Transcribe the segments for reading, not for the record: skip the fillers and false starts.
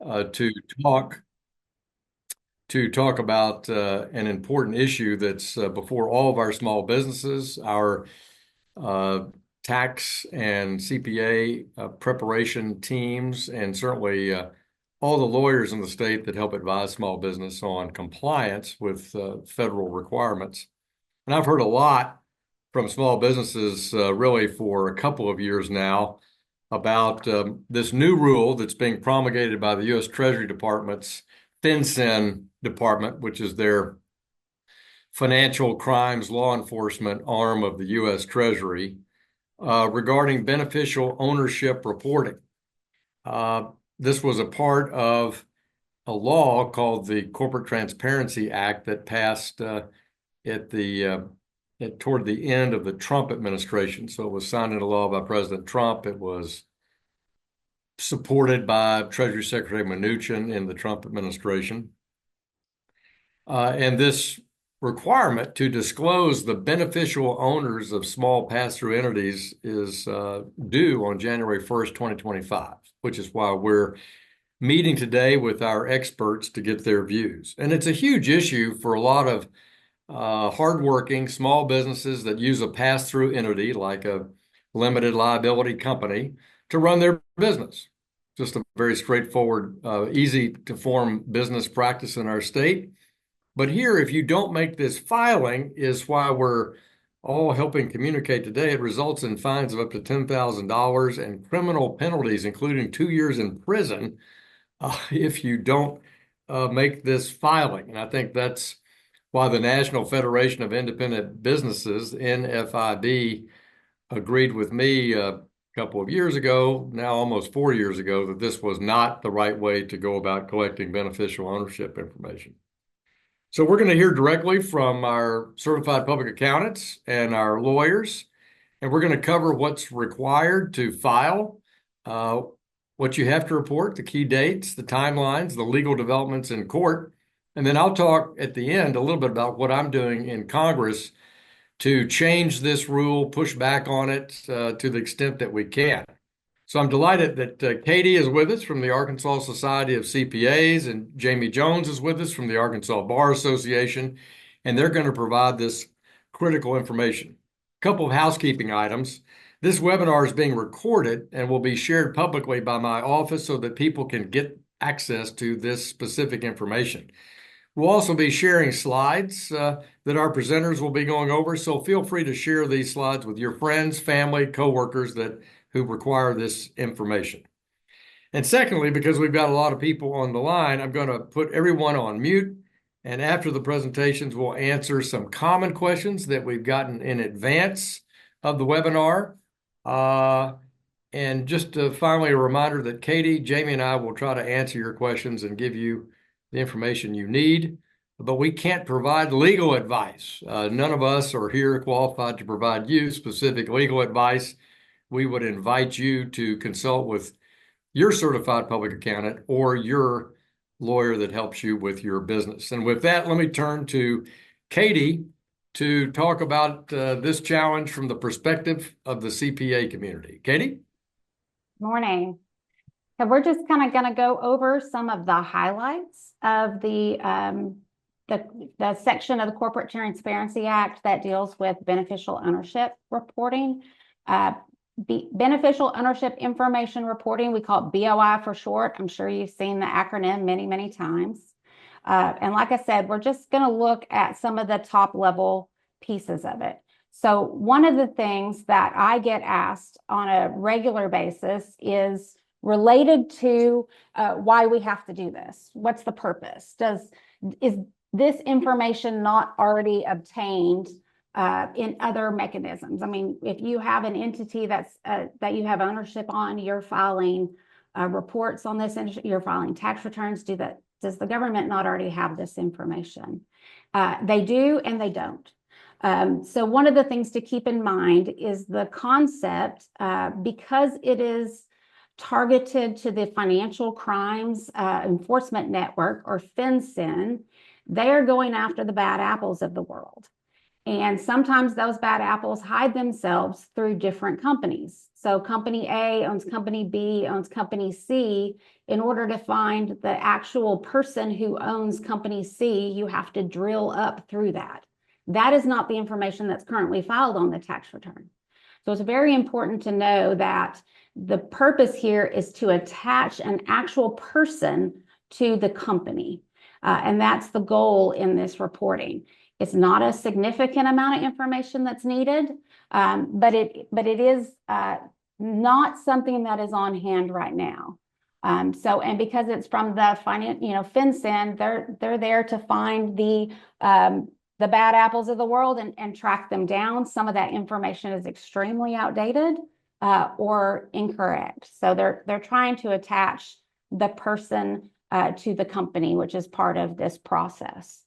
to talk to talk about an important issue that's before all of our small businesses, our uh, tax and CPA preparation teams, and certainly all the lawyers in the state that help advise small business on compliance with federal requirements. And I've heard a lot from small businesses really for a couple of years now about this new rule that's being promulgated by the U.S. Treasury Department's FinCEN department, which is their financial crimes law enforcement arm of the U.S. Treasury, regarding beneficial ownership reporting. This was a part of a law called the Corporate Transparency Act that passed at the toward the end of the Trump administration. So it was signed into law by President Trump. It was supported by Treasury Secretary Mnuchin in the Trump administration. And this requirement to disclose the beneficial owners of small pass-through entities is due on January 1st, 2025, which is why we're meeting today with our experts to get their views. And it's a huge issue for a lot of hardworking small businesses that use a pass-through entity like a limited liability company to run their business. Just a very straightforward, easy to form business practice in our state. But here, if you don't make this filing, is why we're all helping communicate today. It results in fines of up to $10,000 and criminal penalties, including 2 years in prison, if you don't make this filing. And I think that's why the National Federation of Independent Businesses, NFIB, agreed with me a couple of years ago, now almost 4 years ago, that this was not the right way to go about collecting beneficial ownership information. So we're going to hear directly from our certified public accountants and our lawyers, and we're going to cover what's required to file, what you have to report, the key dates, the timelines, the legal developments in court. And then I'll talk at the end a little bit about what I'm doing in Congress to change this rule, push back on it to the extent that we can. So I'm delighted that Katie is with us from the Arkansas Society of CPAs, and Jamie Jones is with us from the Arkansas Bar Association, and they're going to provide this critical information. A couple of housekeeping items. This webinar is being recorded and will be shared publicly by my office so that people can get access to this specific information. We'll also be sharing slides that our presenters will be going over, so feel free to share these slides with your friends, family, coworkers who require this information. And secondly, because we've got a lot of people on the line, I'm going to put everyone on mute. And after the presentations, we'll answer some common questions that we've gotten in advance of the webinar. And just finally, a reminder that Katie, Jamie, and I will try to answer your questions and give you the information you need. But we can't provide legal advice. None of us are here qualified to provide you specific legal advice. We would invite you to consult with your certified public accountant or your lawyer that helps you with your business. And with that, let me turn to Katie to talk about this challenge from the perspective of the CPA community. Katie? Morning. So we're just kind of going to go over some of the highlights of the section of the Corporate Transparency Act that deals with beneficial ownership reporting. Beneficial ownership information reporting, we call it BOI for short. I'm sure you've seen the acronym many, many times. And like I said, we're just going to look at some of the top level pieces of it. So one of the things that I get asked on a regular basis is related to why we have to do this. What's the purpose? Is this information not already obtained in other mechanisms? I mean, if you have an entity that you have ownership on, you're filing reports on this, you're filing tax returns. Does the government not already have this information? They do and they don't. So one of the things to keep in mind is the concept, because it is targeted to the Financial Crimes Enforcement Network, or FinCEN, they are going after the bad apples of the world. And sometimes those bad apples hide themselves through different companies. So company A owns company B, owns company C. In order to find the actual person who owns company C, you have to drill up through that. That is not the information that's currently filed on the tax return. So it's very important to know that the purpose here is to attach an actual person to the company. And that's the goal in this reporting. It's not a significant amount of information that's needed, but it is not something that is on hand right now. And because it's from the FinCEN, they're there to find the bad apples of the world and track them down. Some of that information is extremely outdated or incorrect. So they're trying to attach the person to the company, which is part of this process.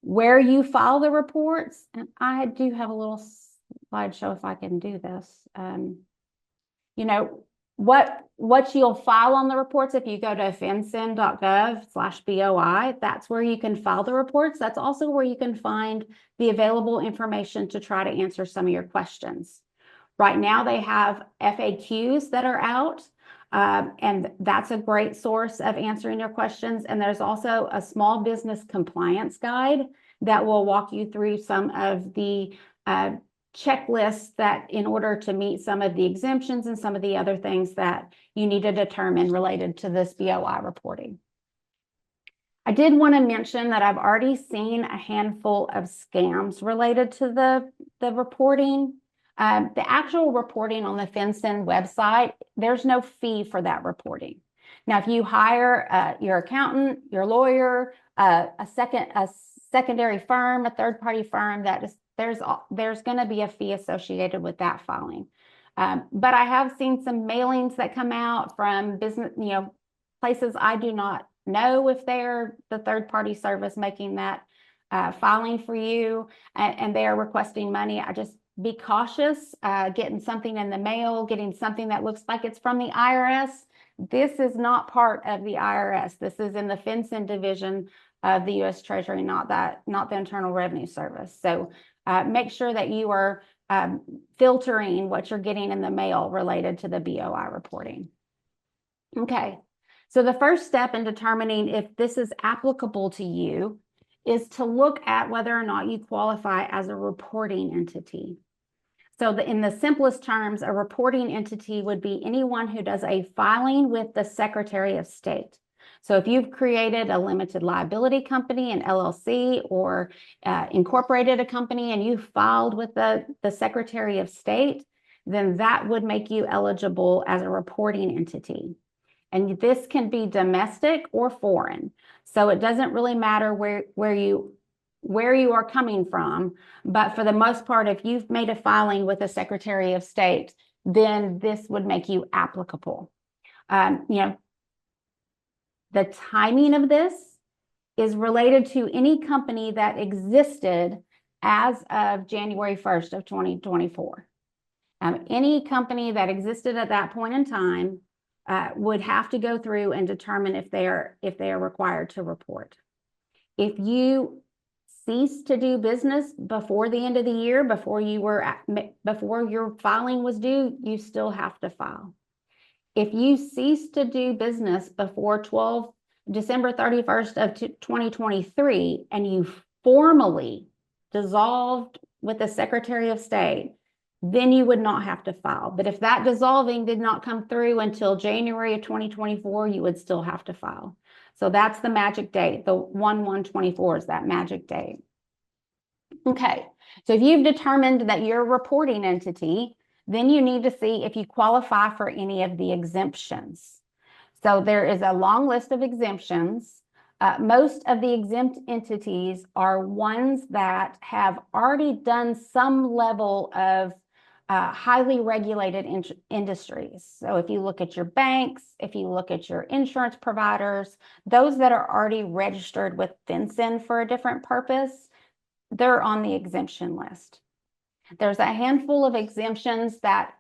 Where you file the reports, and I do have a little slideshow if I can do this. What you'll file on the reports, if you go to fincen.gov/BOI, that's where you can file the reports. That's also where you can find the available information to try to answer some of your questions. Right now, they have FAQs that are out, and that's a great source of answering your questions. And there's also a small business compliance guide that will walk you through some of the checklists that in order to meet some of the exemptions and some of the other things that you need to determine related to this BOI reporting. I did want to mention that I've already seen a handful of scams related to the reporting. The actual reporting on the FinCEN website, there's no fee for that reporting. Now, if you hire your accountant, your lawyer, a secondary firm, a third-party firm, there's going to be a fee associated with that filing. But I have seen some mailings that come out from business, places I do not know if they're the third-party service making that filing for you, and they are requesting money. I just be cautious getting something in the mail, getting something that looks like it's from the IRS. This is not part of the IRS. This is in the FinCEN division of the U.S. Treasury, not the Internal Revenue Service. So make sure that you are filtering what you're getting in the mail related to the BOI reporting. Okay, so the first step in determining if this is applicable to you is to look at whether or not you qualify as a reporting entity. So in the simplest terms, a reporting entity would be anyone who does a filing with the Secretary of State. So if you've created a limited liability company, an LLC, or incorporated a company and you filed with the Secretary of State, then that would make you eligible as a reporting entity. And this can be domestic or foreign. So it doesn't really matter where you are coming from, but for the most part, if you've made a filing with the Secretary of State, then this would make you applicable. The timing of this is related to any company that existed as of January 1st of 2024. Any company that existed at that point in time would have to go through and determine if they are required to report. If you cease to do business before the end of the year, before your filing was due, you still have to file. If you cease to do business before December 31st of 2023 and you formally dissolved with the Secretary of State, then you would not have to file. But if that dissolving did not come through until January of 2024, you would still have to file. So that's the magic date. The 1/1/24 is that magic date. Okay, so if you've determined that you're a reporting entity, then you need to see if you qualify for any of the exemptions. So there is a long list of exemptions. Most of the exempt entities are ones that have already done some level of highly regulated industries. So if you look at your banks, if you look at your insurance providers, those that are already registered with FinCEN for a different purpose, they're on the exemption list. There's a handful of exemptions that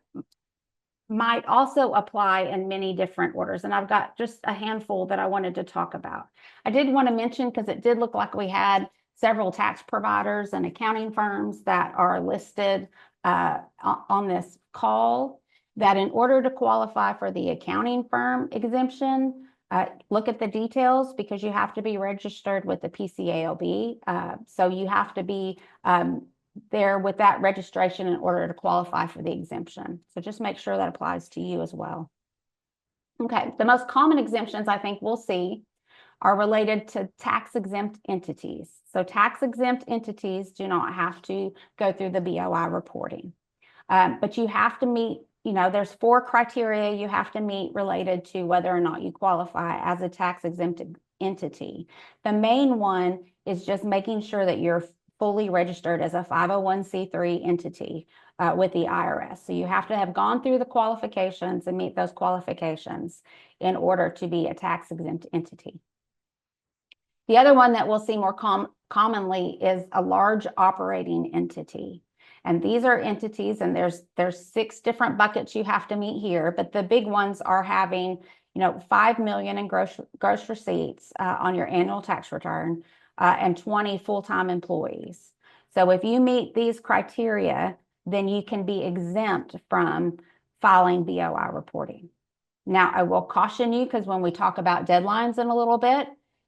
might also apply in many different orders. And I've got just a handful that I wanted to talk about. I did want to mention, because it did look like we had several tax providers and accounting firms that are listed on this call, that in order to qualify for the accounting firm exemption, look at the details, because you have to be registered with the PCAOB. So you have to be there with that registration in order to qualify for the exemption. So just make sure that applies to you as well. Okay, the most common exemptions I think we'll see are related to tax-exempt entities. So tax-exempt entities do not have to go through the BOI reporting. But you have to meet, there's 4 criteria you have to meet related to whether or not you qualify as a tax-exempt entity. The main one is just making sure that you're fully registered as a 501c3 entity with the IRS. So you have to have gone through the qualifications and meet those qualifications in order to be a tax-exempt entity. The other one that we'll see more commonly is a large operating entity. And these are entities, and there's 6 different buckets you have to meet here, but the big ones are having, 5 million in gross receipts on your annual tax return and 20 full-time employees. So if you meet these criteria, then you can be exempt from filing BOI reporting. Now, I will caution you, because when we talk about deadlines in a little bit,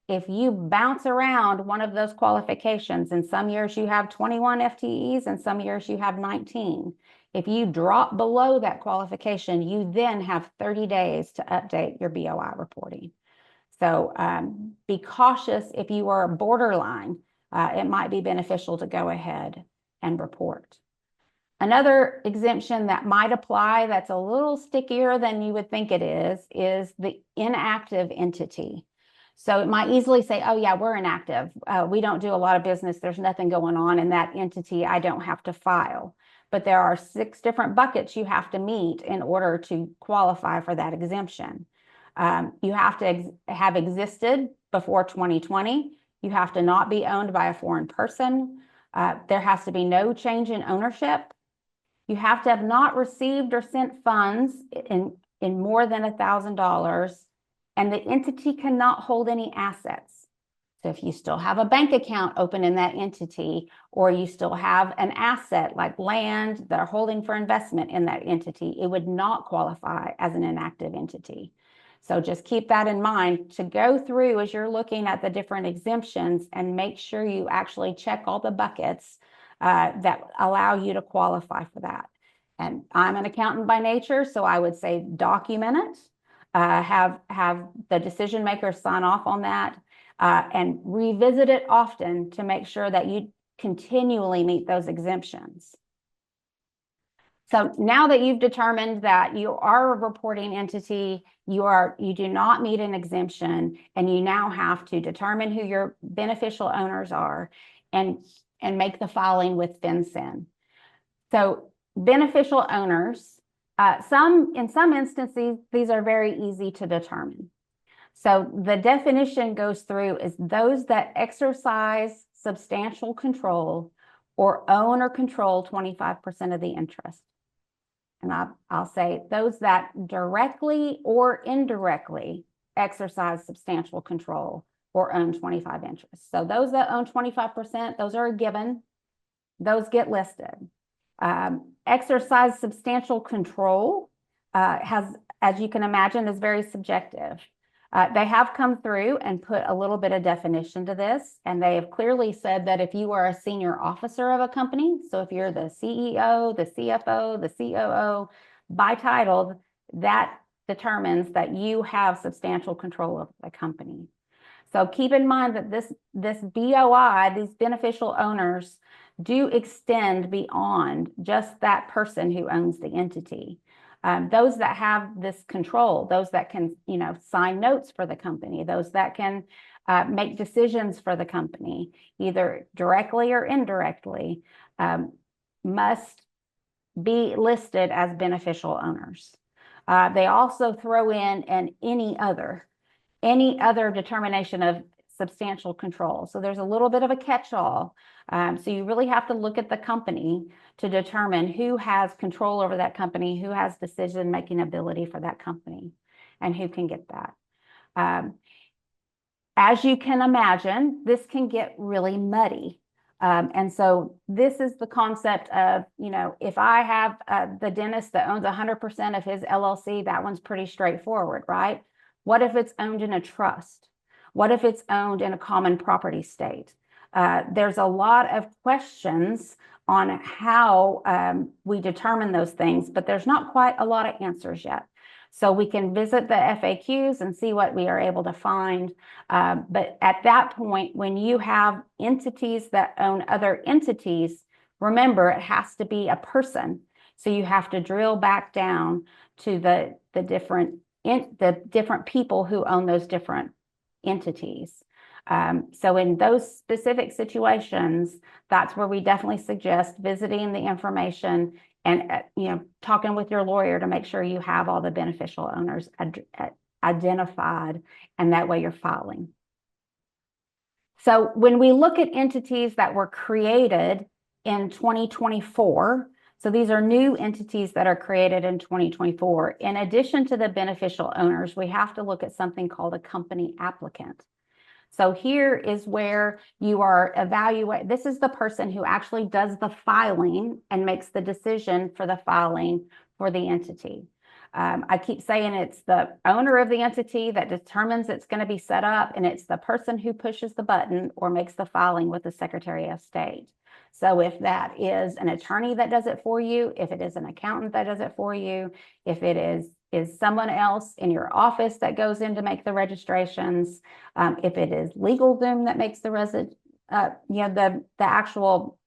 if you bounce around one of those qualifications, and some years you have 21 FTEs and some years you have 19, if you drop below that qualification, you then have 30 days to update your BOI reporting. So be cautious. If you are borderline, it might be beneficial to go ahead and report. Another exemption that might apply that's a little stickier than you would think it is the inactive entity. So it might easily say, oh yeah, we're inactive. We don't do a lot of business. There's nothing going on in that entity. I don't have to file. But there are 6 different buckets you have to meet in order to qualify for that exemption. You have to have existed before 2020. You have to not be owned by a foreign person. There has to be no change in ownership. You have to have not received or sent funds in more than $1,000, and the entity cannot hold any assets. So if you still have a bank account open in that entity, or you still have an asset like land that are holding for investment in that entity, it would not qualify as an inactive entity. So just keep that in mind to go through as you're looking at the different exemptions, and make sure you actually check all the buckets that allow you to qualify for that. And I'm an accountant by nature, so I would say document it, have the decision makers sign off on that, and revisit it often to make sure that you continually meet those exemptions. So now that you've determined that you are a reporting entity, you do not meet an exemption, and you now have to determine who your beneficial owners are and make the filing with FinCEN. So beneficial owners, in some instances, these are very easy to determine. So the definition goes through is those that exercise substantial control or own or control 25% of the interest. And I'll say those that directly or indirectly exercise substantial control or own 25 interests. So those that own 25%, those are a given. Those get listed. Exercise substantial control as you can imagine, is very subjective. They have come through and put a little bit of definition to this, and they have clearly said that if you are a senior officer of a company, so if you're the CEO, the CFO, the COO, by title, that determines that you have substantial control of the company. So keep in mind that this BOI, these beneficial owners, do extend beyond just that person who owns the entity. Those that have this control, those that can, sign notes for the company, those that can make decisions for the company, either directly or indirectly, must be listed as beneficial owners. They also throw in any other determination of substantial control. So there's a little bit of a catch-all. So you really have to look at the company to determine who has control over that company, who has decision-making ability for that company, and who can get that. as you can imagine, this can get really muddy. And so this is the concept of, if I have the dentist that owns 100% of his LLC, that one's pretty straightforward, right? What if it's owned in a trust? What if it's owned in a common property state? There's a lot of questions on how we determine those things, but there's not quite a lot of answers yet. So we can visit the FAQs and see what we are able to find. But at that point, when you have entities that own other entities, remember, it has to be a person. So you have to drill back down to the different people who own those different entities. So in those specific situations, that's where we definitely suggest visiting the information and talking with your lawyer to make sure you have all the beneficial owners identified, and that way you're filing. So when we look at entities that were created in 2024, so these are new entities that are created in 2024. In addition to the beneficial owners, we have to look at something called a company applicant. So here is where you are evaluating. This is the person who actually does the filing and makes the decision for the filing for the entity. I keep saying it's the owner of the entity that determines it's going to be set up, and it's the person who pushes the button or makes the filing with the Secretary of State. So if that is an attorney that does it for you, if it is an accountant that does it for you, if it is someone else in your office that goes in to make the registrations, if it is LegalZoom that makes the actual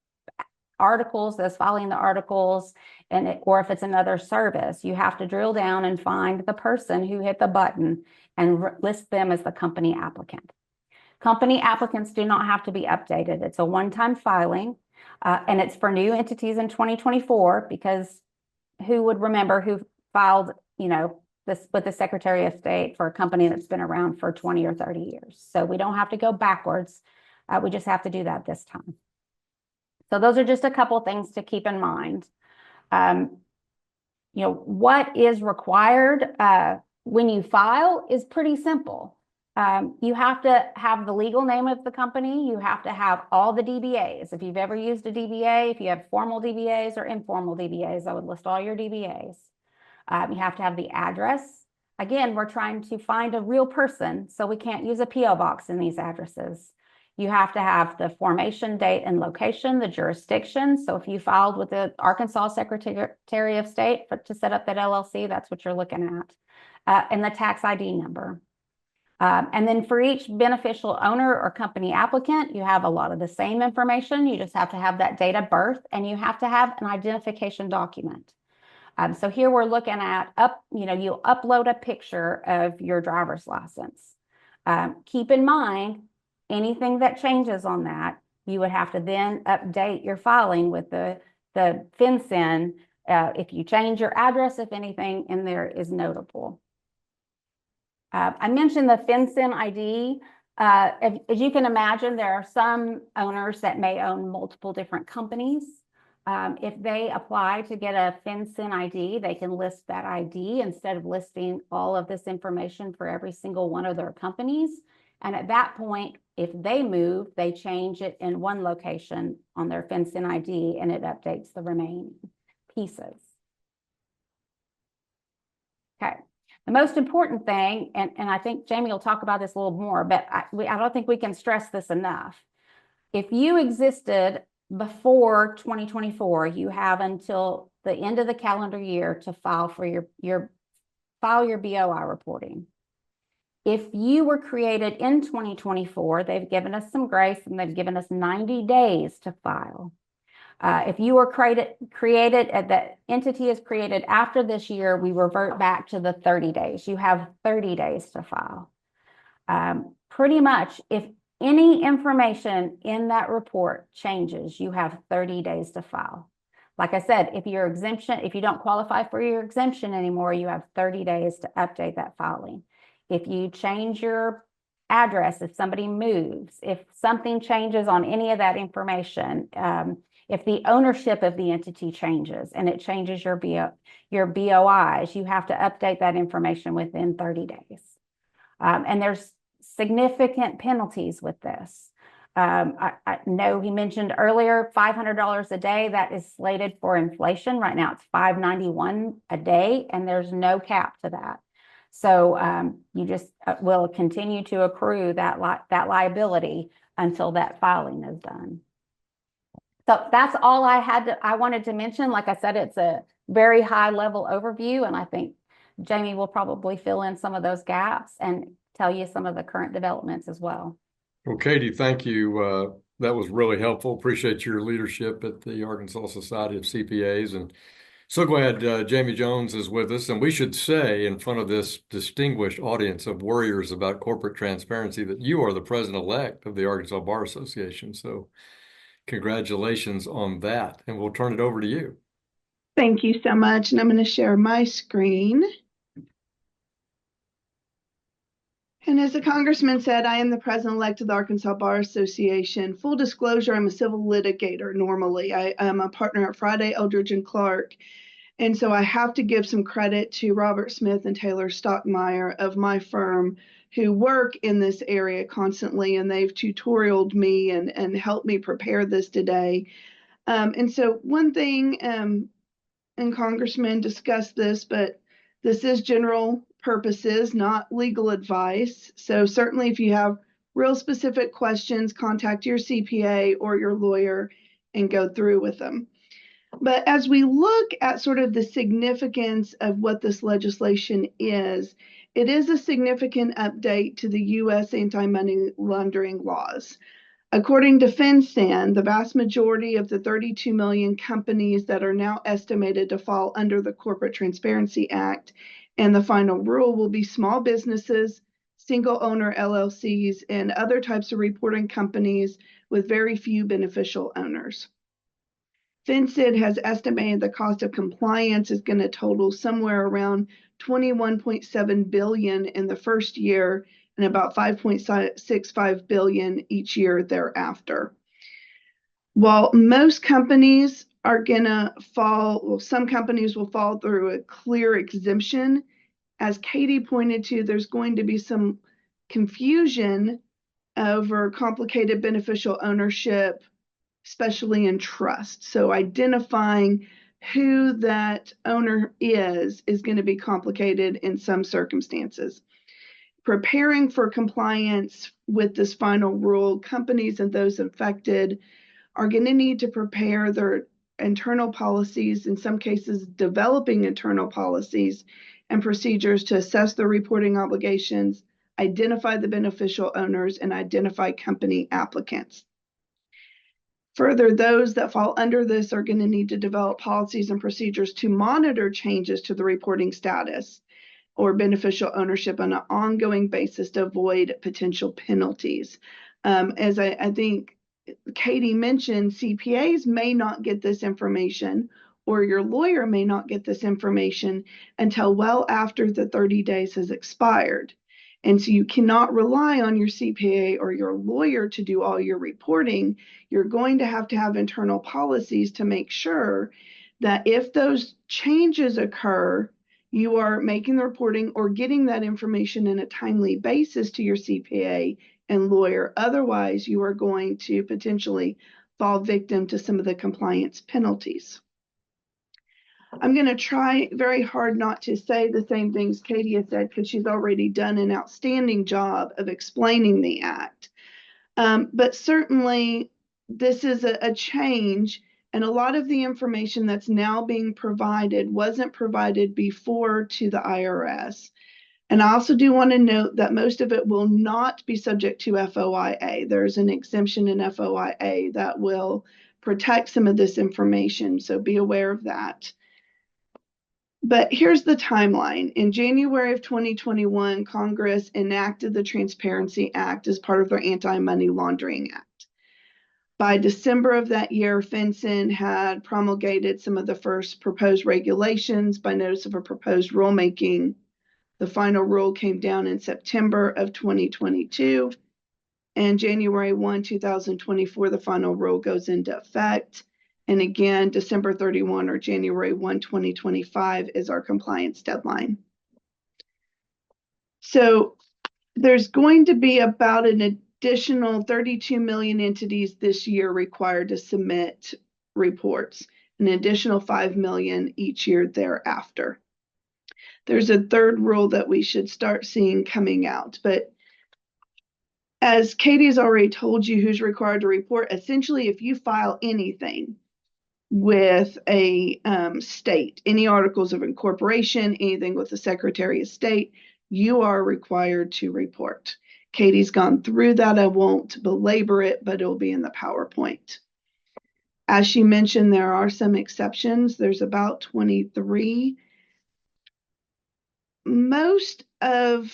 articles, that's filing the articles, or if it's another service, you have to drill down and find the person who hit the button and list them as the company applicant. Company applicants do not have to be updated. It's a one-time filing, and it's for new entities in 2024, because who would remember who filed this with the Secretary of State for a company that's been around for 20 or 30 years. So we don't have to go backwards. We just have to do that this time. So those are just a couple things to keep in mind. What is required when you file is pretty simple. You have to have the legal name of the company. You have to have all the DBAs. If you've ever used a DBA, if you have formal DBAs or informal DBAs, I would list all your DBAs. You have to have the address. Again, we're trying to find a real person, so we can't use a PO box in these addresses. You have to have the formation date and location, the jurisdiction. So if you filed with the Arkansas Secretary of State to set up that LLC, that's what you're looking at, and the tax ID number. And then for each beneficial owner or company applicant, you have a lot of the same information. You just have to have that date of birth, and you have to have an identification document. So here we're looking at you'll upload a picture of your driver's license. Keep in mind, anything that changes on that, you would have to then update your filing with the FinCEN if you change your address, if anything in there is notable. I mentioned the FinCEN ID. As you can imagine, there are some owners that may own multiple different companies. If they apply to get a FinCEN ID, they can list that ID instead of listing all of this information for every single one of their companies. And at that point, if they move, they change it in one location on their FinCEN ID, and it updates the remaining pieces. Okay. The most important thing, and I think Jamie will talk about this a little more, but I don't think we can stress this enough. If you existed before 2024, you have until the end of the calendar year to file for your BOI reporting. If you were created in 2024, they've given us some grace, and they've given us 90 days to file. If you were created, the entity is created after this year, we revert back to the 30 days. You have 30 days to file. Pretty much, if any information in that report changes, you have 30 days to file. Like I said, if you don't qualify for your exemption anymore, you have 30 days to update that filing. If you change your address, if somebody moves, if something changes on any of that information, if the ownership of the entity changes and it changes your BOIs, you have to update that information within 30 days. And there's significant penalties with this. I know he mentioned earlier $500 a day. That is slated for inflation. Right now it's $591 a day, and there's no cap to that. So you just will continue to accrue that liability until that filing is done. So that's all I wanted to mention. Like I said, it's a very high level overview, and I think Jamie will probably fill in some of those gaps and tell you some of the current developments as well. Well, Katie, thank you. That was really helpful. Appreciate your leadership at the Arkansas Society of CPAs, and so glad Jamie Jones is with us. And we should say in front of this distinguished audience of warriors about corporate transparency that you are the president-elect of the Arkansas Bar Association. So congratulations on that. And we'll turn it over to you. Thank you so much. And I'm going to share my screen. And as the congressman said, I am the president-elect of the Arkansas Bar Association. Full disclosure, I'm a civil litigator normally. I am a partner at Friday, Eldridge, and Clark. And so I have to give some credit to Robert Smith and Taylor Stockmeyer of my firm, who work in this area constantly, and they've tutorialed me and helped me prepare this today. And so one thing, and Congressman discussed this, but this is general purposes, not legal advice. So certainly if you have real specific questions, contact your CPA or your lawyer and go through with them. But as we look at sort of the significance of what this legislation is, it is a significant update to the U.S. anti-money laundering laws. According to FinCEN, the vast majority of the 32 million companies that are now estimated to fall under the Corporate Transparency Act and the final rule will be small businesses, single owner LLCs, and other types of reporting companies with very few beneficial owners. FinCEN has estimated the cost of compliance is going to total somewhere around $21.7 billion in the first year and about $5.65 billion each year thereafter. While most companies are going to fall, well, some companies will fall through a clear exemption. As Katie pointed to, there's going to be some confusion over complicated beneficial ownership, especially in trust. So identifying who that owner is going to be complicated in some circumstances. Preparing for compliance with this final rule, companies and those affected are going to need to prepare their internal policies, in some cases developing internal policies and procedures to assess their reporting obligations, identify the beneficial owners, and identify company applicants. Further, those that fall under this are going to need to develop policies and procedures to monitor changes to the reporting status or beneficial ownership on an ongoing basis to avoid potential penalties. As I think Katie mentioned, CPAs may not get this information, or your lawyer may not get this information until well after the 30 days has expired. And so you cannot rely on your CPA or your lawyer to do all your reporting. You're going to have internal policies to make sure that if those changes occur, you are making the reporting or getting that information in a timely basis to your CPA and lawyer. Otherwise, you are going to potentially fall victim to some of the compliance penalties. I'm going to try very hard not to say the same things Katie has said, because she's already done an outstanding job of explaining the act. But certainly, this is a change, and a lot of the information that's now being provided wasn't provided before to the IRS. And I also do want to note that most of it will not be subject to FOIA. There's an exemption in FOIA that will protect some of this information, so be aware of that. But here's the timeline. In January of 2021, Congress enacted the Transparency Act as part of their Anti-Money Laundering Act. By December of that year, FinCEN had promulgated some of the first proposed regulations by notice of a proposed rulemaking. The final rule came down in September of 2022, and January 1, 2024, the final rule goes into effect. And again, December 31 or January 1, 2025 is our compliance deadline. So there's going to be about an additional 32 million entities this year required to submit reports, an additional 5 million each year thereafter. There's a third rule that we should start seeing coming out, but as Katie's already told you who's required to report, essentially if you file anything with a state, any articles of incorporation, anything with the Secretary of State, you are required to report. Katie's gone through that. I won't belabor it, but it'll be in the PowerPoint. As she mentioned, there are some exceptions. There's about 23. Most of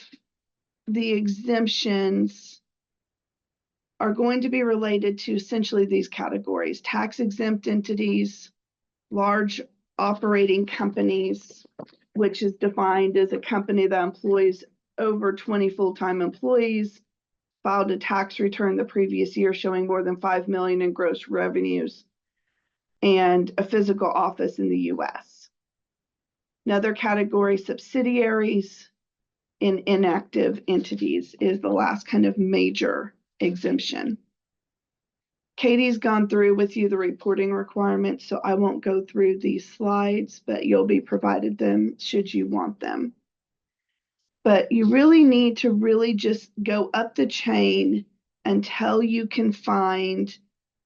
the exemptions are going to be related to essentially these categories: tax exempt entities, large operating companies, which is defined as a company that employs over 20 full-time employees, filed a tax return the previous year showing more than 5 million in gross revenues, and a physical office in the US. Another category, subsidiaries in inactive entities, is the last kind of major exemption. Katie's gone through with you the reporting requirements, so I won't go through these slides, but you'll be provided them should you want them. But you really need to really just go up the chain until you can find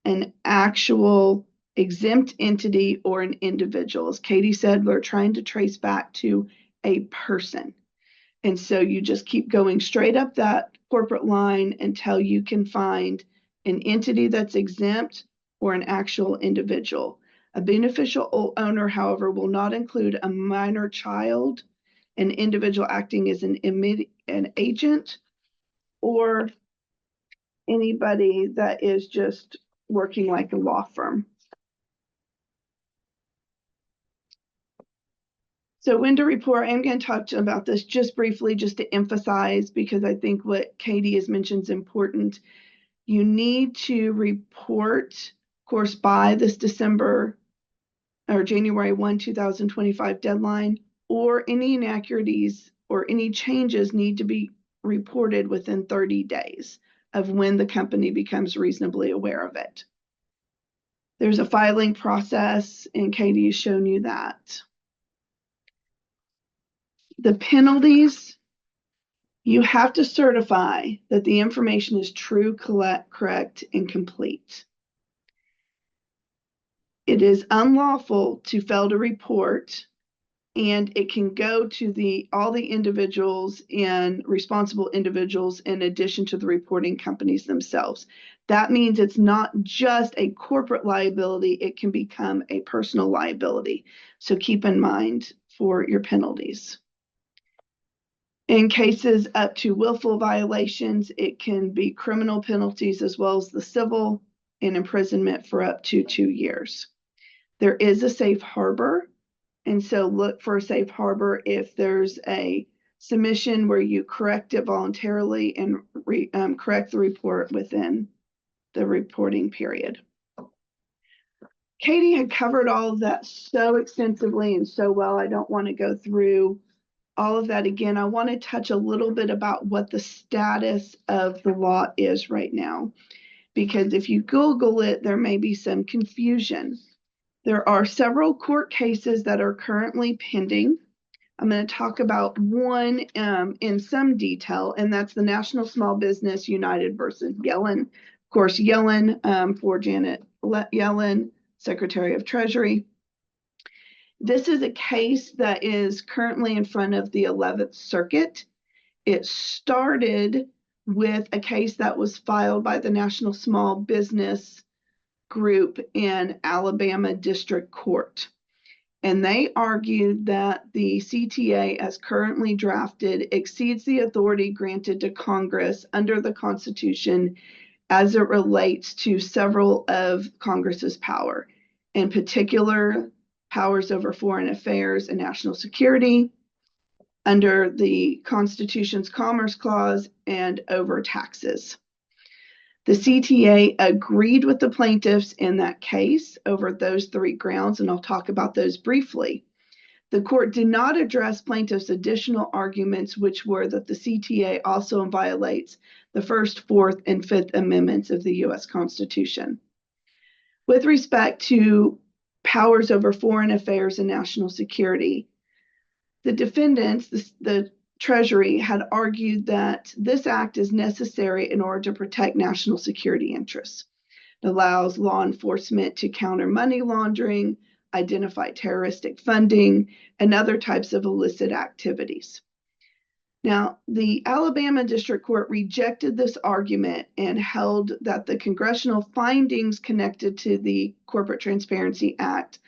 an actual exempt entity or an individual. As Katie said, we're trying to trace back to a person. And so you just keep going straight up that corporate line until you can find an entity that's exempt or an actual individual. A beneficial owner, however, will not include a minor child, an individual acting as an agent, or anybody that is just working like a law firm. So when to report, I'm going to talk about this just briefly, just to emphasize, because I think what Katie has mentioned is important. You need to report, of course, by this December or January 1, 2025 deadline, or any inaccuracies or any changes need to be reported within 30 days of when the company becomes reasonably aware of it. There's a filing process, and Katie has shown you that. The penalties, you have to certify that the information is true, correct, and complete. It is unlawful to fail to report, and it can go to all the individuals and responsible individuals in addition to the reporting companies themselves. That means it's not just a corporate liability, it can become a personal liability. So keep in mind for your penalties. In cases up to willful violations, it can be criminal penalties as well as the civil, and imprisonment for up to 2 years. There is a safe harbor, and so look for a safe harbor if there's a submission where you correct it voluntarily and correct the report within the reporting period. Katie had covered all of that so extensively and so well. I don't want to go through all of that again. I want to touch a little bit about what the status of the law is right now, because if you Google it, there may be some confusion. There are several court cases that are currently pending. I'm going to talk about one in some detail, and that's the National Small Business United versus Yellen. Of course, Yellen for Janet Yellen, Secretary of Treasury. This is a case that is currently in front of the 11th Circuit. It started with a case that was filed by the National Small Business Group in Alabama District Court. And they argued that the CTA, as currently drafted, exceeds the authority granted to Congress under the Constitution as it relates to several of Congress's power, in particular, powers over foreign affairs and national security, under the Constitution's Commerce Clause, and over taxes. The CTA agreed with the plaintiffs in that case over those 3 grounds, and I'll talk about those briefly. The court did not address plaintiffs' additional arguments, which were that the CTA also violates the First, Fourth, and Fifth Amendments of the U.S. Constitution. With respect to powers over foreign affairs and national security, the defendants, the Treasury, had argued that this act is necessary in order to protect national security interests. It allows law enforcement to counter money laundering, identify terroristic funding, and other types of illicit activities. Now, the Alabama District Court rejected this argument and held that the congressional findings connected to the Corporate Transparency Act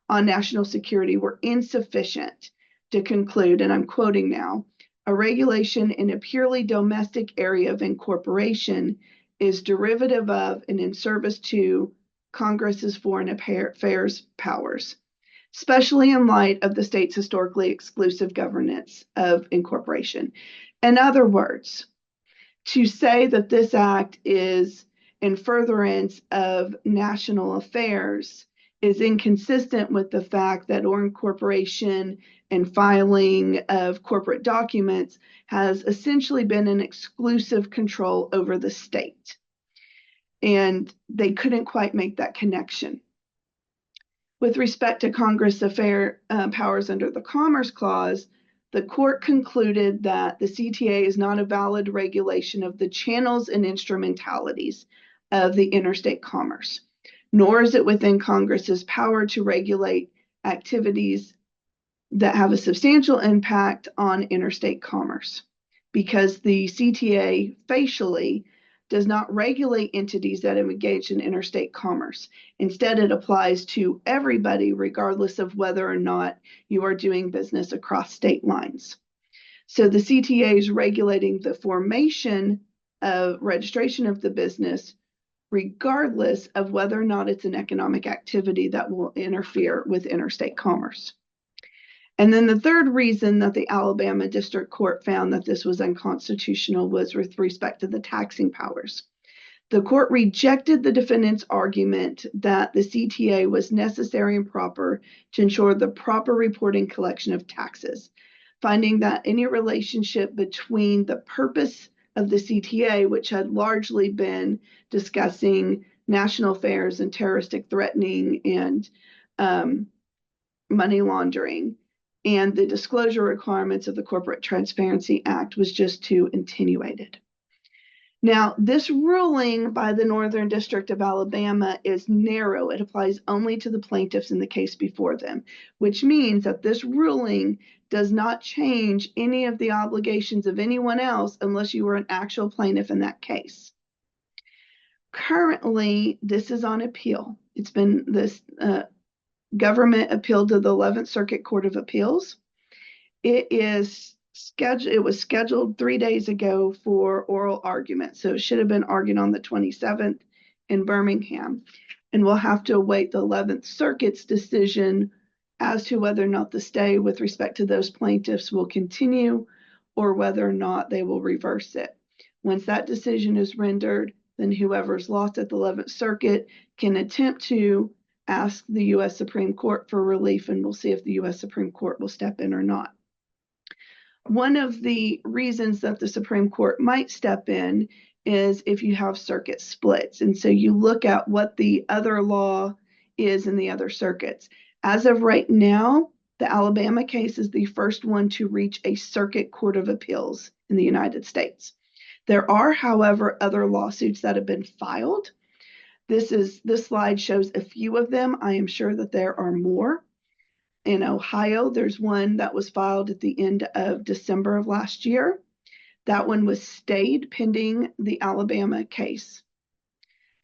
on national security were insufficient to conclude, and I'm quoting now, a regulation in a purely domestic area of incorporation is derivative of and in service to Congress's foreign affairs powers, especially in light of the state's historically exclusive governance of incorporation. In other words, to say that this act is in furtherance of national affairs is inconsistent with the fact that incorporation and filing of corporate documents has essentially been an exclusive control over the state. And they couldn't quite make that connection. With respect to Congress powers under the Commerce Clause, the court concluded that the CTA is not a valid regulation of the channels and instrumentalities of the interstate commerce, nor is it within Congress's power to regulate activities that have a substantial impact on interstate commerce, because the CTA facially does not regulate entities that have engaged in interstate commerce. Instead, it applies to everybody, regardless of whether or not you are doing business across state lines. So the CTA is regulating the formation of registration of the business, regardless of whether or not it's an economic activity that will interfere with interstate commerce. And then the third reason that the Alabama District Court found that this was unconstitutional was with respect to the taxing powers. The court rejected the defendant's argument that the CTA was necessary and proper to ensure the proper reporting collection of taxes, finding that any relationship between the purpose of the CTA, which had largely been discussing national affairs and terroristic threatening and money laundering, and the disclosure requirements of the Corporate Transparency Act was just too attenuated. Now, this ruling by the Northern District of Alabama is narrow. It applies only to the plaintiffs in the case before them, which means that this ruling does not change any of the obligations of anyone else unless you were an actual plaintiff in that case. Currently, this is on appeal. It's been this government appealed to the 11th Circuit Court of Appeals. It was scheduled 3 days ago for oral argument, so it should have been argued on the 27th in Birmingham. And we'll have to await the 11th Circuit's decision as to whether or not the stay with respect to those plaintiffs will continue or whether or not they will reverse it. Once that decision is rendered, then whoever's lost at the 11th Circuit can attempt to ask the U.S. Supreme Court for relief, and we'll see if the U.S. Supreme Court will step in or not. One of the reasons that the Supreme Court might step in is if you have circuit splits. And so you look at what the other law is in the other circuits. As of right now, the Alabama case is the first one to reach a circuit court of appeals in the United States. There are, however, other lawsuits that have been filed. This slide shows a few of them. I am sure that there are more. In Ohio, there's one that was filed at the end of December of last year. That one was stayed pending the Alabama case.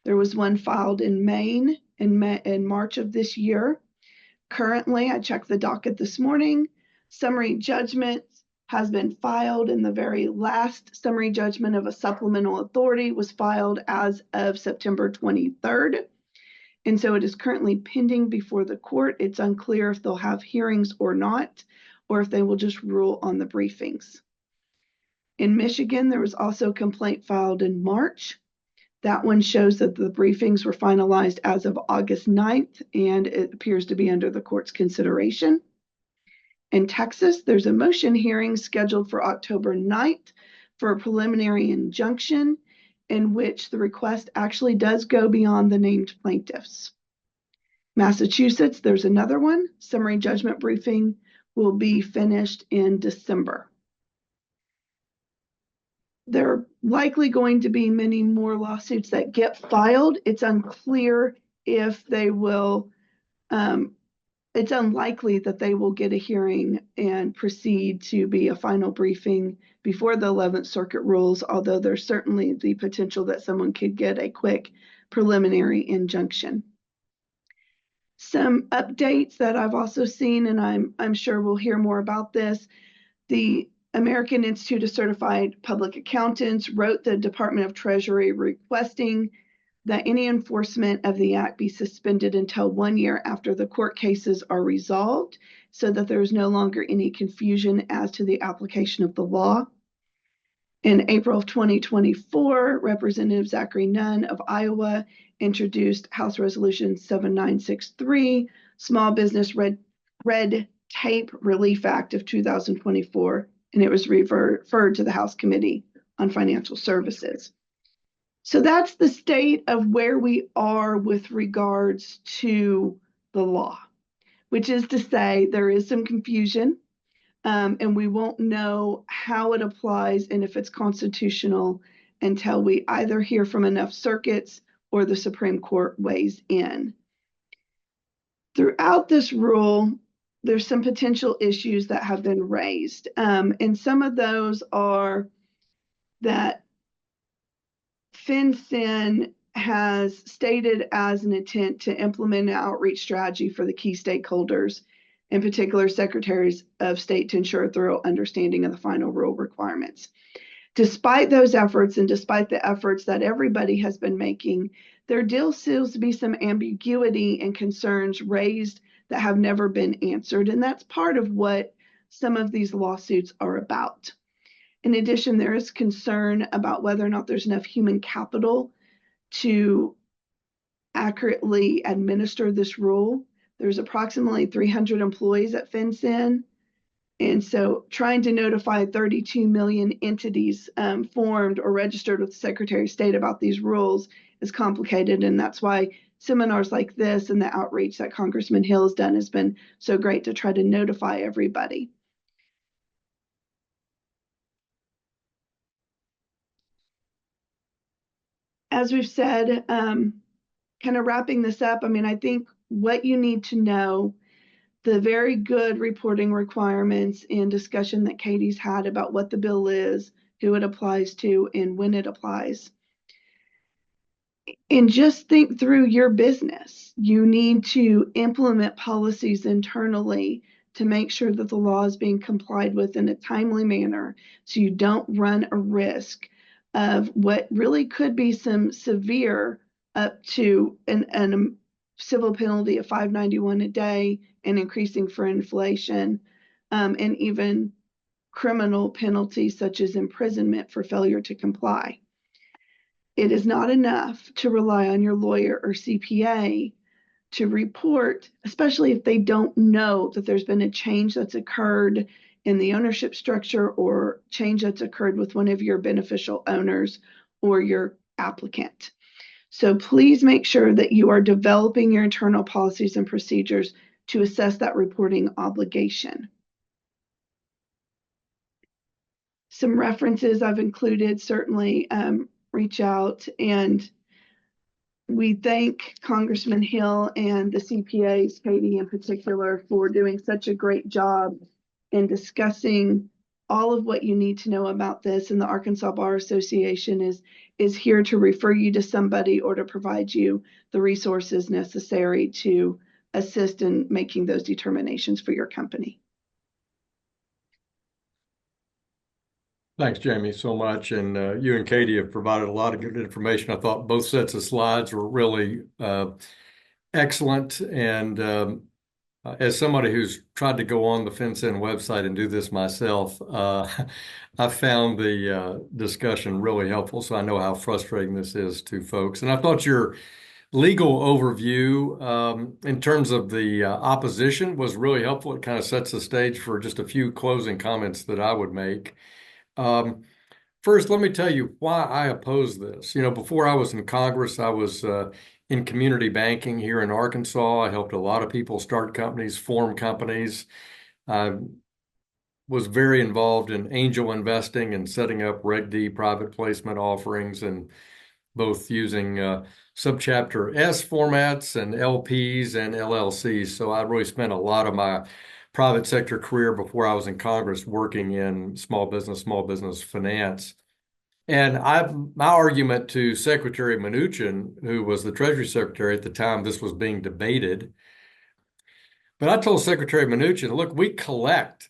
There was one filed in Maine in March of this year. Currently, I checked the docket this morning. Summary judgment has been filed, and the very last summary judgment of a supplemental authority was filed as of September 23rd. And so it is currently pending before the court. It's unclear if they'll have hearings or not, or if they will just rule on the briefings. In Michigan, there was also a complaint filed in March. That one shows that the briefings were finalized as of August 9th, and it appears to be under the court's consideration. In Texas, there's a motion hearing scheduled for October 9th for a preliminary injunction in which the request actually does go beyond the named plaintiffs. Massachusetts, there's another one. Summary judgment briefing will be finished in December. There are likely going to be many more lawsuits that get filed. It's unclear if they will, it's unlikely that they will get a hearing and proceed to be a final briefing before the 11th Circuit rules, although there's certainly the potential that someone could get a quick preliminary injunction. Some updates that I've also seen, and I'm sure we'll hear more about this. The American Institute of Certified Public Accountants wrote the Department of Treasury requesting that any enforcement of the act be suspended until 1 year after the court cases are resolved, so that there is no longer any confusion as to the application of the law. In April of 2024, Representative Zachary Nunn of Iowa introduced House Resolution 7963, Small Business Red Tape Relief Act of 2024, and it was referred to the House Committee on Financial Services. So that's the state of where we are with regards to the law, which is to say there is some confusion. And we won't know how it applies and if it's constitutional until we either hear from enough circuits or the Supreme Court weighs in. Throughout this rule, there's some potential issues that have been raised. And some of those are that FinCEN has stated as an intent to implement an outreach strategy for the key stakeholders, in particular secretaries of state, to ensure a thorough understanding of the final rule requirements. Despite those efforts and despite the efforts that everybody has been making, there still seems to be some ambiguity and concerns raised that have never been answered. And that's part of what some of these lawsuits are about. In addition, there is concern about whether or not there's enough human capital to accurately administer this rule. There's approximately 300 employees at FinCEN. And so trying to notify 32 million entities formed or registered with the Secretary of State about these rules is complicated. And that's why seminars like this and the outreach that Congressman Hill has done has been so great to try to notify everybody. As we've said, kind of wrapping this up, I mean, I think what you need to know, the very good reporting requirements and discussion that Katie's had about what the bill is, who it applies to, and when it applies. And just think through your business. You need to implement policies internally to make sure that the law is being complied with in a timely manner so you don't run a risk of what really could be some severe up to a civil penalty of $591 a day and increasing for inflation, and even criminal penalties such as imprisonment for failure to comply. It is not enough to rely on your lawyer or CPA to report, especially if they don't know that there's been a change that's occurred in the ownership structure or change that's occurred with one of your beneficial owners or your applicant. So please make sure that you are developing your internal policies and procedures to assess that reporting obligation. Some references I've included, certainly reach out, and we thank Congressman Hill and the CPAs, Katie in particular, for doing such a great job in discussing all of what you need to know about this. And the Arkansas Bar Association is here to refer you to somebody or to provide you the resources necessary to assist in making those determinations for your company. Thanks, Jamie, so much. And you and Katie have provided a lot of good information. I thought both sets of slides were really excellent. And as somebody who's tried to go on the FinCEN website and do this myself, I found the discussion really helpful. So I know how frustrating this is to folks. And I thought your legal overview in terms of the opposition was really helpful. It kind of sets the stage for just a few closing comments that I would make. Um, First, let me tell you why I oppose this. Before I was in Congress, I was in community banking here in Arkansas. I helped a lot of people start companies, form companies. I was very involved in angel investing and setting up Reg D private placement offerings, and both using subchapter S formats and LPs and LLCs. So I really spent a lot of my private sector career before I was in Congress working in small business finance. And my argument to Secretary Mnuchin, who was the Treasury Secretary at the time this was being debated, but I told Secretary Mnuchin, look, we collect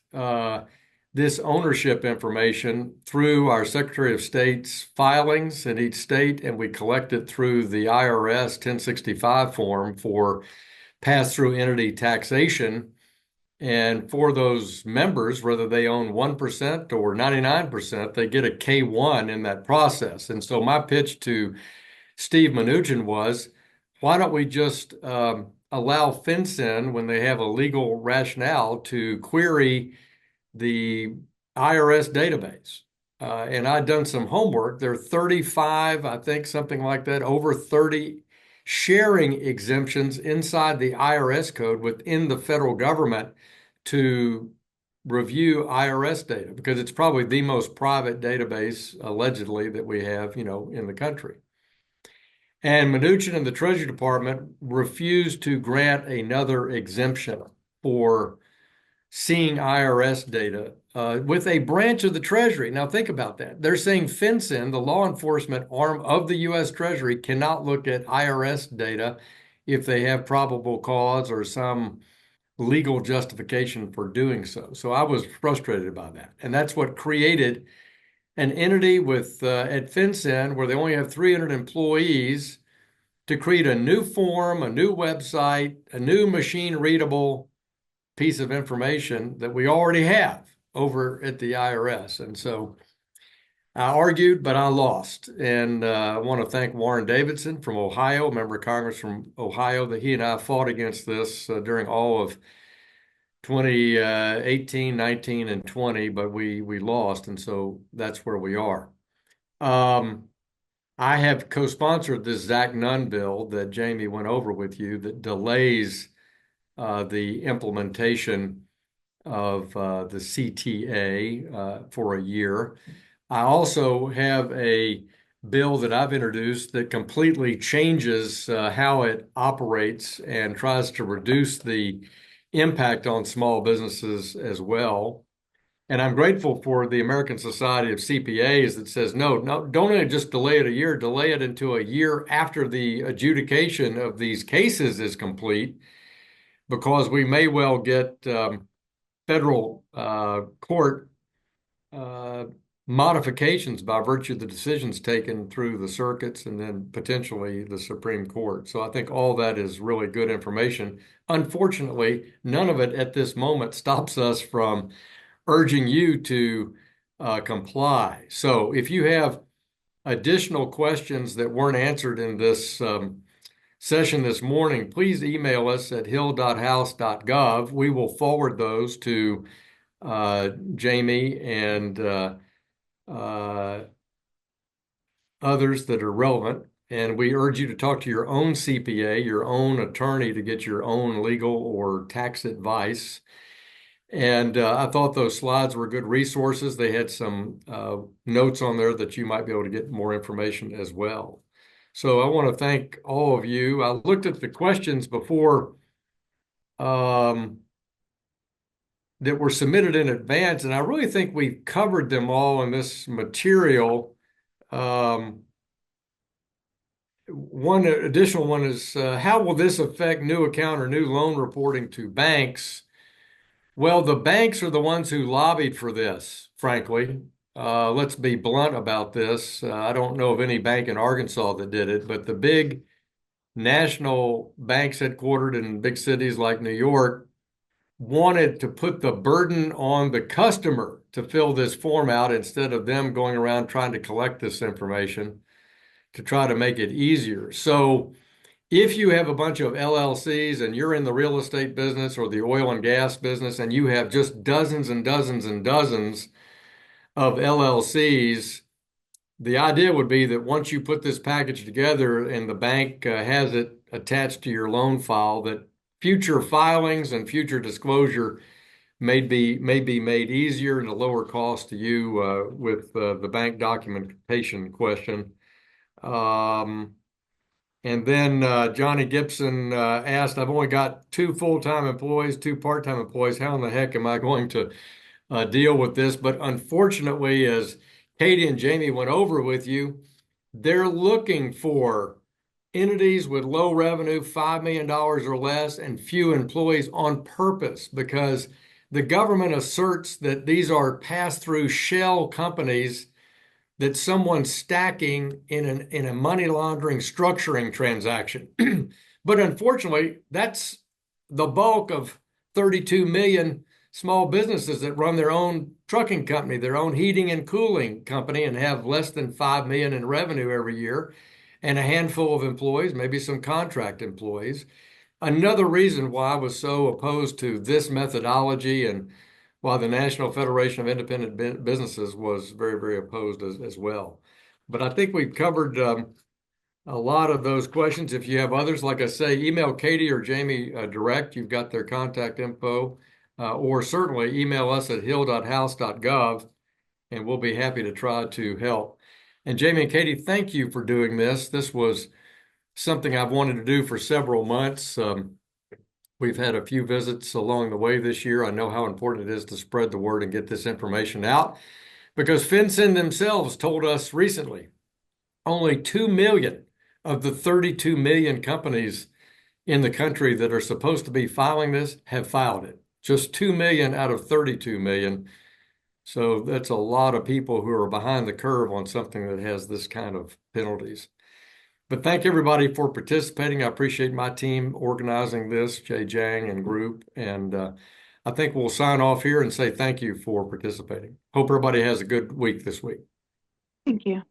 this ownership information through our Secretary of State's filings in each state, and we collect it through the IRS 1065 form for pass-through entity taxation. And for those members, whether they own 1% or 99%, they get a K1 in that process. And so my pitch to Steve Mnuchin was, why don't we just allow FinCEN, when they have a legal rationale, to query the IRS database? And I'd done some homework. There are 35, I think, something like that, over 30 sharing exemptions inside the IRS code within the federal government to review IRS data, because it's probably the most private database, allegedly, that we have, in the country. And Mnuchin and the Treasury Department refused to grant another exemption for seeing IRS data with a branch of the Treasury. Now, think about that. They're saying FinCEN, the law enforcement arm of the U.S. Treasury, cannot look at IRS data if they have probable cause or some legal justification for doing so. So I was frustrated by that. And that's what created an entity with at FinCEN, where they only have 300 employees, to create a new form, a new website, a new machine readable piece of information that we already have over at the IRS. And so I argued, but I lost. And I want to thank Warren Davidson from Ohio, a member of Congress from Ohio, that he and I fought against this during all of 2018, 19, and 20, but we lost. And so that's where we are. I have co-sponsored this Zach Nunn bill that Jamie went over with you that delays the implementation of the CTA for a year. I also have a bill that I've introduced that completely changes how it operates and tries to reduce the impact on small businesses as well. And I'm grateful for the American Society of CPAs that says, no, don't just delay it a year, delay it into a year after the adjudication of these cases is complete, because we may well get federal court modifications by virtue of the decisions taken through the circuits and then potentially the Supreme Court. So I think all that is really good information. Unfortunately, none of it at this moment stops us from urging you to comply. So if you have additional questions that weren't answered in this session this morning, please email us at hill.house.gov. We will forward those to Jamie and others that are relevant. And we urge you to talk to your own CPA, your own attorney, to get your own legal or tax advice. And I thought those slides were good resources. They had some notes on there that you might be able to get more information as well. So I want to thank all of you. I looked at the questions before that were submitted in advance, and I really think we've covered them all in this material. One additional one is, how will this affect new account or new loan reporting to banks? Well, the banks are the ones who lobbied for this, frankly. Let's be blunt about this. I don't know of any bank in Arkansas that did it, but the big national banks headquartered in big cities like New York wanted to put the burden on the customer to fill this form out instead of them going around trying to collect this information to try to make it easier. So if you have a bunch of LLCs and you're in the real estate business or the oil and gas business and you have just dozens and dozens and dozens of LLCs, the idea would be that once you put this package together and the bank has it attached to your loan file, that future filings and future disclosure may be made easier and a lower cost to you with the bank documentation question. And then Johnny Gibson asked, I've only got 2 full-time employees, 2 part-time employees. How in the heck am I going to deal with this? But unfortunately, as Katie and Jamie went over with you, they're looking for entities with low revenue, $5 million or less, and few employees on purpose because the government asserts that these are pass-through shell companies that someone's stacking in a money laundering structuring transaction. But unfortunately, that's the bulk of 32 million small businesses that run their own trucking company, their own heating and cooling company, and have less than 5 million in revenue every year, and a handful of employees, maybe some contract employees. Another reason why I was so opposed to this methodology and why the National Federation of Independent Businesses was very, very opposed as well. But I think we've covered a lot of those questions. If you have others, like I say, email Katie or Jamie direct. You've got their contact info, or certainly email us at hill.house.gov, and we'll be happy to try to help. And Jamie and Katie, thank you for doing this. This was something I've wanted to do for several months. We've had a few visits along the way this year. I know how important it is to spread the word and get this information out because FinCEN themselves told us recently only 2 million of the 32 million companies in the country that are supposed to be filing this have filed it. Just 2 million out of 32 million. So that's a lot of people who are behind the curve on something that has this kind of penalties. But thank everybody for participating. I appreciate my team organizing this, Jay Jang and group. And I think we'll sign off here and say thank you for participating. Hope everybody has a good week this week. Thank you.